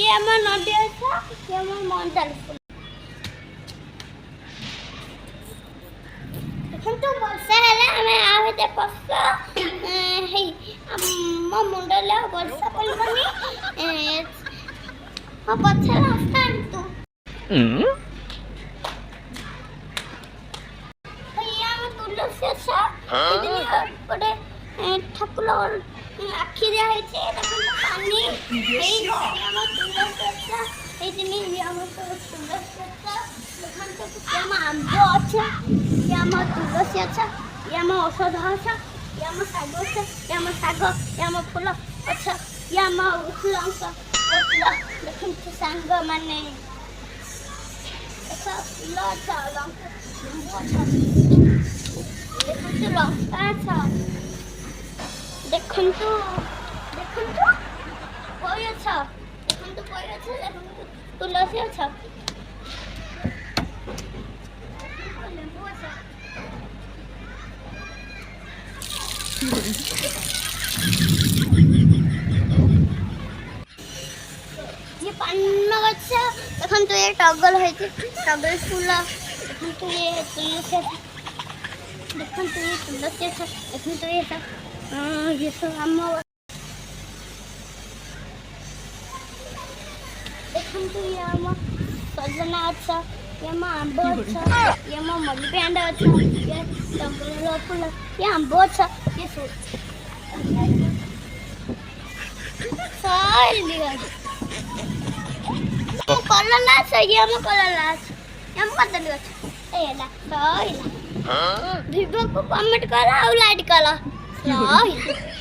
ये आम नदी गछ ये आम मंदार फूल देखो वर्षा है आम आते पक्ष मो मुंडल वर्षा पड़बनी मो पछे रास्ता तो तुलसी गोटे ठाकुर आखि दिया पानी तुलसी आंब अच्छा ये आम तुलसी अच्छा ये आम औषध अच्छा ये आम शाग अच्छा ये आम शाग ये आम फूल अच्छा ये आम लंका देखते सांग माने फूल अच्छा लंका अच्छा देखते लंका अच्छा देखंतु देखंतु कोई अच्छा देखंतु कोई अच्छा देखंतु तुलसी अच्छा ये पान गछ देखंतु ये टगल है टगल फूल देखंतु ये तुलसी देखंतु ये तुलसी देखंतु ये सब आम देखंतु ये आम सजना अच्छा ये आम आंब अच्छा ये आम मल्ली पेंड अच्छा ये टगल फूल ये आंब अच्छा ये कलर लाच ये आम कलर लाच ये आम कदली अच्छा ए ला सही वीडियो को कमेंट करा और लाइक करा सही